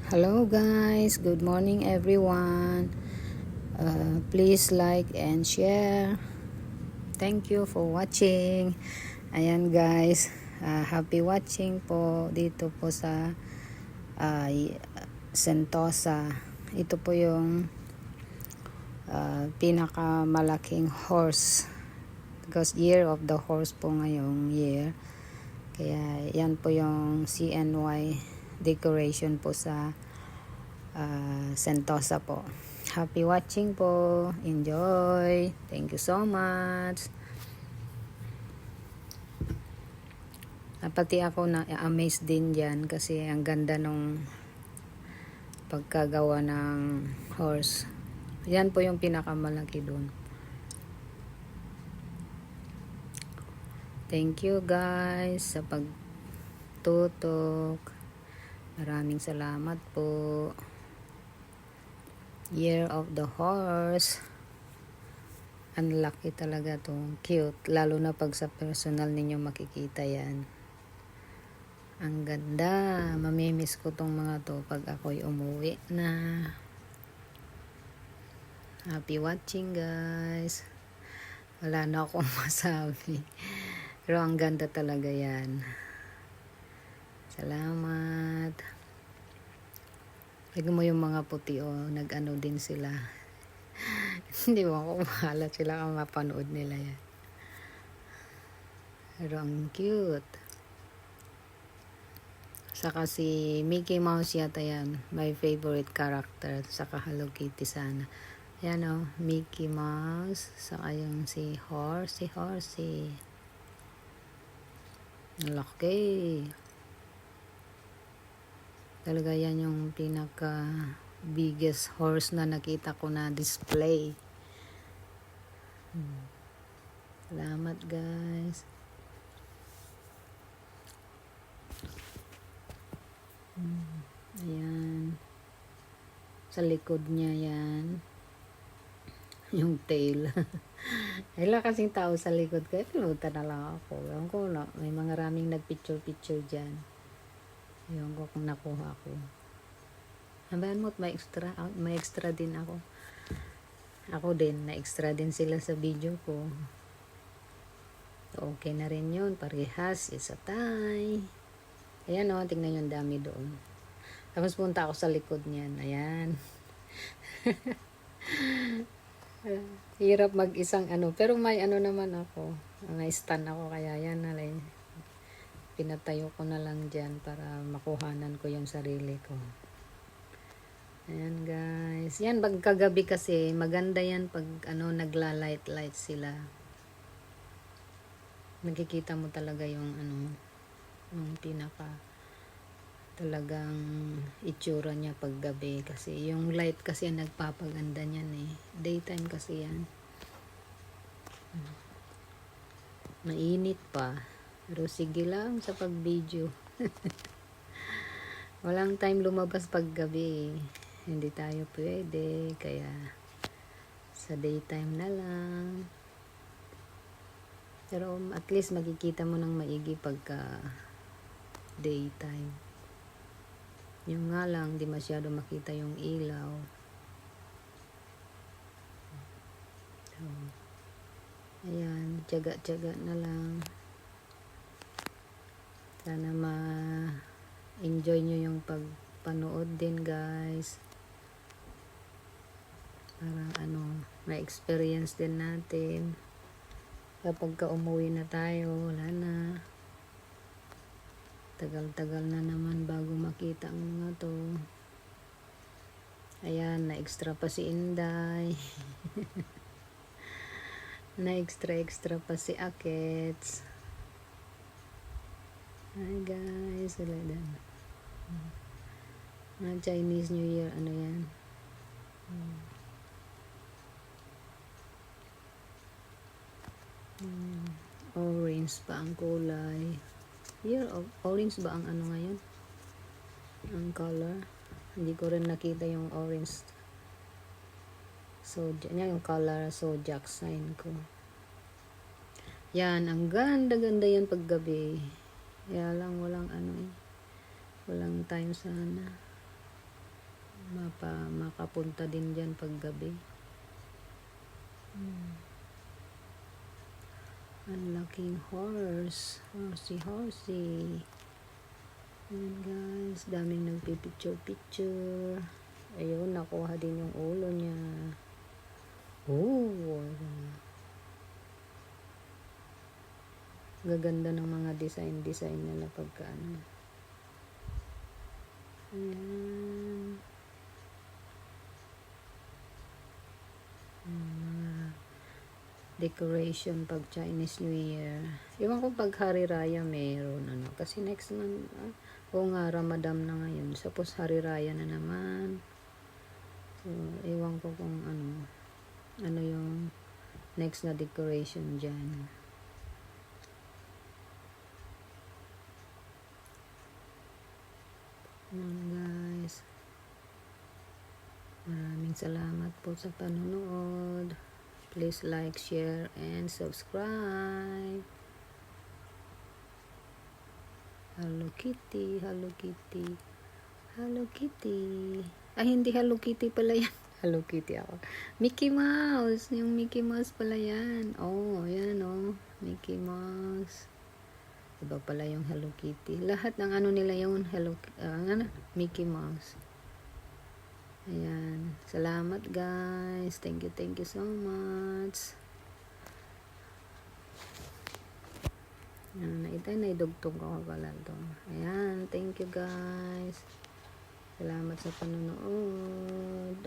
Hello guys, good morning everyone. Please like and share. Thank you for watching. Ayan guys, happy watching po dito po sa uh, Sentosa. Ito po yung pinakamalaking horse because year of the horse po ngayong year. Kaya yan po yung CNY decoration po sa Sentosa po. Happy watching po. Enjoy. Thank you so much. Pati ako na amazed din dyan kasi ang ganda nung pagkagawa ng horse. Yan po yung pinakamalaki dun. Thank you guys sa pagtutok. Maraming salamat po. Year of the horse. Ang laki talaga to. Cute. Lalo na pag sa personal ninyo makikita yan. Ang ganda. Mamimiss ko tong mga to pag ako'y umuwi na. Happy watching guys. Wala na akong masabi. Pero ang ganda talaga yan. Salamat. Tignan mo yung mga puti nag-ano din sila. Hindi mo ako mahala sila kung mapanood nila yan. Pero ang cute. Saka si Mickey Mouse yata yan. My favorite character. Saka Hello Kitty sana. Yan Mickey Mouse. Saka yung si Horsey. Laki. Talaga yan yung pinaka biggest horse na nakita ko na display. Salamat guys. Ayan. Sa likod niya yan. Yung tail. Wala kasing tao sa likod ko. Pinuta na lang ako. Ewan ko na. May mga raming nagpicture-picture dyan. Ewan ko kung nakuha ko. Habayan mo't may extra din ako. Ako din. Na-extra din sila sa video ko. So, okay na rin yun. Parehas. Isa tay. Ayan tingnan yung dami doon. Tapos punta ako sa likod niyan. Ayan. Hirap mag-isang pero may naman ako. May stand ako kaya yan pinatayo ko na lang dyan para makuhanan ko yung sarili ko. Ayan guys. Yan pagkagabi kasi maganda yan pag nagla-light sila. Nakikita mo talaga yung yung pinaka talagang itsura niya pag gabi kasi yung light kasi ang nagpapaganda niyan daytime kasi yan mainit pa pero sige lang sa pag video. Walang time lumabas pag gabi hindi tayo pwede kaya sa daytime na lang pero at least makikita mo ng maigi pagka daytime. Yung nga lang, di masyado makita yung ilaw. So, ayan, tiyaga-tiyaga na lang. Sana ma-enjoy nyo yung pagpanood din guys. Para ma-experience din natin. Kapag umuwi na tayo, wala na. Tagal-tagal na naman bago makita ang mga to. Ayan, na-extra pa si Inday. Na-extra pa si Akets. Hi guys, wala din. Chinese New Year, yan? Orange pa ang kulay. Year of orange ba ang ngayon? Ang color. Hindi ko rin nakita yung orange. So, yan yung color zodiac sign ko. Yan, ang ganda-ganda yan paggabi. Kaya lang walang walang time sana. makapunta din dyan pag gabi. Ang laking horse. Horsey. Ayan guys, daming nagpipicture-picture. Ayun, nakuha din yung ulo niya. Oh, gaganda ng mga design nila pagka ano. Ayan. Decoration pag Chinese New Year. Ewan ko pag Hari Raya meron ano. Kasi next month, nga, Ramadan na ngayon. Suppose Hari Raya na naman. So, ewan ko kung ano yung next na decoration dyan. Guys, maraming salamat po sa panonood. Please like, share, and subscribe. Hello Kitty, Hello Kitty, Hello Kitty. Ay, hindi Hello Kitty pala yan. Hello Kitty ako. Mickey Mouse. Yung Mickey Mouse pala yan. Oh, yan oh. Mickey Mouse. Iba pala yung Hello Kitty. Lahat ng ano nila yung Mickey Mouse. Ayan. Salamat guys. Thank you so much. Naidugtong ko pala to. Ayan. Thank you guys. Salamat sa panonood.